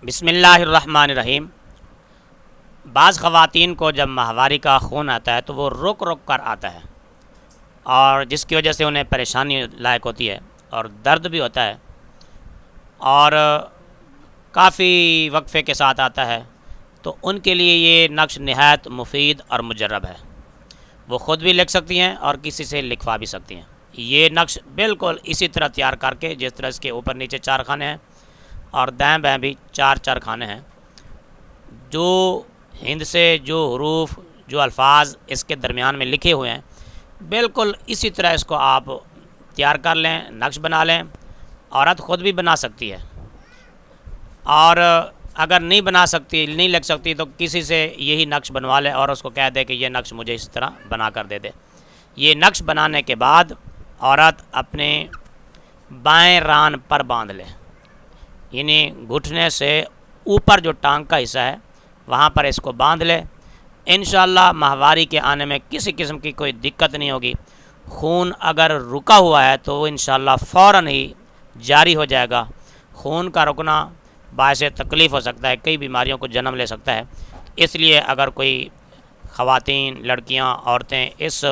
بسم اللہ الرحمن الرحیم۔ بعض خواتین کو جب ماہواری کا خون آتا ہے تو وہ رک رک کر آتا ہے، اور جس کی وجہ سے انہیں پریشانی لائق ہوتی ہے اور درد بھی ہوتا ہے، اور کافی وقفے کے ساتھ آتا ہے۔ تو ان کے لیے یہ نقش نہایت مفید اور مجرب ہے۔ وہ خود بھی لکھ سکتی ہیں اور کسی سے لکھوا بھی سکتی ہیں۔ یہ نقش بالکل اسی طرح تیار کر کے، جس طرح اس کے اوپر نیچے 4 خانے ہیں اور دائیں بائیں بھی 4 خانے ہیں، جو ہند سے جو حروف جو الفاظ اس کے درمیان میں لکھے ہوئے ہیں، بالکل اسی طرح اس کو آپ تیار کر لیں، نقش بنا لیں۔ عورت خود بھی بنا سکتی ہے، اور اگر نہیں بنا سکتی، نہیں لکھ سکتی، تو کسی سے یہی نقش بنوا لے اور اس کو کہہ دے کہ یہ نقش مجھے اس طرح بنا کر دے دے۔ یہ نقش بنانے کے بعد عورت اپنے بائیں ران پر باندھ لے، یعنی گھٹنے سے اوپر جو ٹانگ کا حصہ ہے وہاں پر اس کو باندھ لے۔ انشاءاللہ ماہواری کے آنے میں کسی قسم کی کوئی دقت نہیں ہوگی۔ خون اگر رکا ہوا ہے تو وہ انشاءاللہ فوراً ہی جاری ہو جائے گا۔ خون کا رکنا باعث تکلیف ہو سکتا ہے، کئی بیماریوں کو جنم لے سکتا ہے۔ اس لیے اگر کوئی خواتین، لڑکیاں، عورتیں اس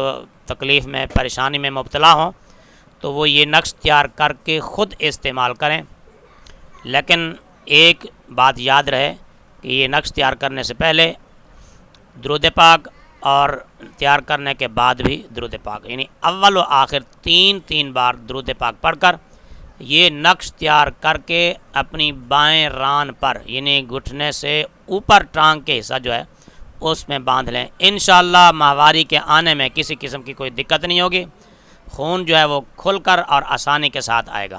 تکلیف میں، پریشانی میں مبتلا ہوں تو وہ یہ نقش تیار کر کے خود استعمال کریں۔ لیکن ایک بات یاد رہے کہ یہ نقش تیار کرنے سے پہلے درود پاک، اور تیار کرنے کے بعد بھی درود پاک، یعنی اول و آخر 3 بار درود پاک پڑھ کر یہ نقش تیار کر کے اپنی بائیں ران پر، یعنی گھٹنے سے اوپر ٹانگ کے حصہ جو ہے اس میں باندھ لیں۔ انشاءاللہ ماہواری کے آنے میں کسی قسم کی کوئی دقت نہیں ہوگی۔ خون جو ہے وہ کھل کر اور آسانی کے ساتھ آئے گا۔